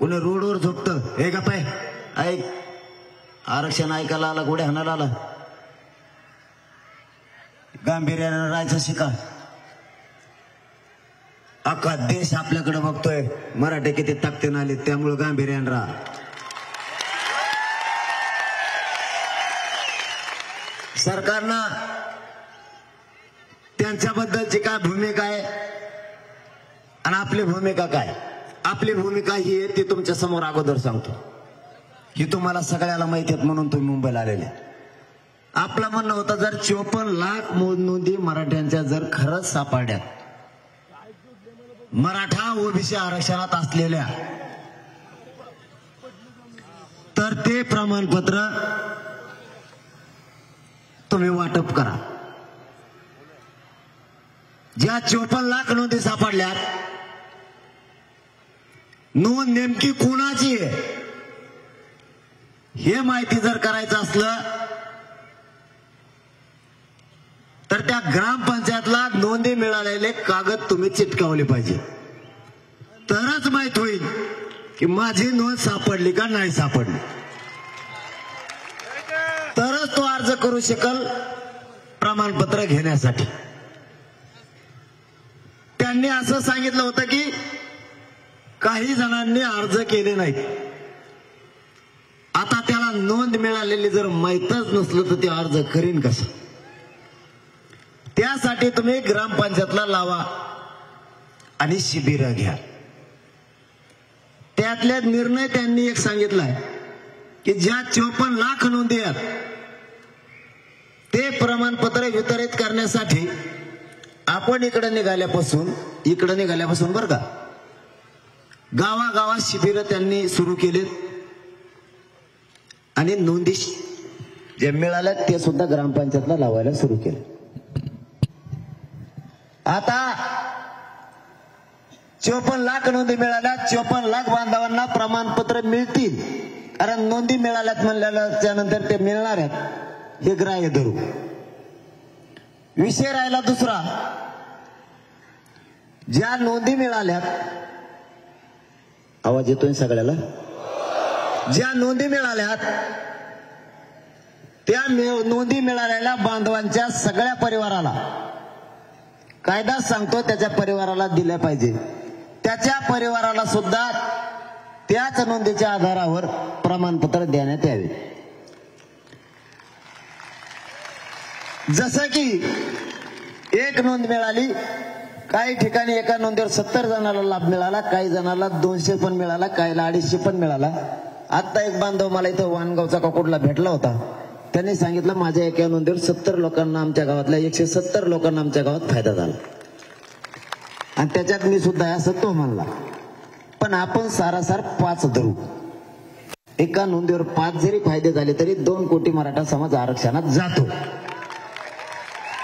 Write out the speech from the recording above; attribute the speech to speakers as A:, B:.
A: कोणी रोडवर झोपतं, हे का पाय ऐक, आरक्षण ऐकायला आला, गोड्या हाणायला आला, गांभीर्यानं राहायचं शिका. अख्खा देश आपल्याकडे बघतोय, मराठी किती ताकदीने आले, त्यामुळे गांभीर्यानं राहा. सरकारनं त्यांच्याबद्दलची काय भूमिका आहे आणि आपली भूमिका काय. आपली भूमिका ही आहे ती तुमच्या समोर अगोदर सांगतो. ही तुम्हाला सगळ्याला माहिती आहेत म्हणून तुम्ही मुंबईला आलेले. आपलं म्हणणं होतं जर 54 लाख नोंदी मराठ्यांच्या जर खरंच सापडल्या, मराठा ओबीसी आरक्षणात असलेल्या, तर ते प्रमाणपत्र तुम्ही वाटप करा. ज्या 54 लाख नोंदी सापडल्यात, नोंद नेमकी कोणाची आहे हे माहिती जर करायचं असलं तर त्या ग्रामपंचायतला नोंदी मिळालेले कागद तुम्ही चिटकावले पाहिजे. तरच माहित होईल की माझी नोंद सापडली का नाही सापडली. तरच तो अर्ज करू शकेल प्रमाणपत्र घेण्यासाठी. त्यांनी असं सांगितलं होतं की काही जणांनी अर्ज केले नाहीत. आता त्याला नोंद मिळालेली जर माहीतच नसलं तर ते अर्ज करीन कसं. त्यासाठी तुम्ही ग्रामपंचायतला लावा आणि शिबिर घ्या. त्यातल्या निर्णय त्यांनी एक सांगितलाय की ज्या 54 लाख नोंदी आहेत ते प्रमाणपत्र वितरित करण्यासाठी आपण इकडे निघाल्यापासून बरं का, गावागावात शिबिर त्यांनी सुरू केलेत आणि नोंदी जे मिळाल्या ते सुद्धा ग्रामपंचायतला लावायला सुरू केले. आता 54 लाख नोंदी मिळाल्या, 54 लाख बांधवांना प्रमाणपत्र मिळतील. कारण नोंदी मिळाल्यात म्हणल्याच्या नंतर ते मिळणार आहेत हे ग्राह्य धरू. विषय राहिला दुसरा, ज्या नोंदी मिळाल्यात, आवाज येतोय सगळ्याला, ज्या नोंदी मिळाल्यात त्या नोंदी मिळालेल्या बांधवांच्या सगळ्या परिवाराला, कायदा सांगतो त्याच्या परिवाराला दिल्या पाहिजे. त्याच्या परिवाराला सुद्धा त्याच नोंदीच्या आधारावर प्रमाणपत्र देण्यात यावे. जसं की एक नोंद मिळाली, काही ठिकाणी एका नोंदीवर 70 जणांना लाभ मिळाला, काही जणांना 200 पण मिळाला, काहीला 250 पण मिळाला. आता एक बांधव मला इथं वाणगावचा काकोडला भेटला होता. त्यांनी सांगितलं माझ्या एका नोंदीवर 70 लोकांना, आमच्या गावातल्या 170 लोकांना आमच्या गावात फायदा झाला आणि त्याच्यात मी सुद्धा असं तो म्हणला. पण आपण सारासार 5 धरू. एका नोंदीवर 5 जरी फायदे झाले तरी 2 कोटी मराठा समाज आरक्षणात जातो.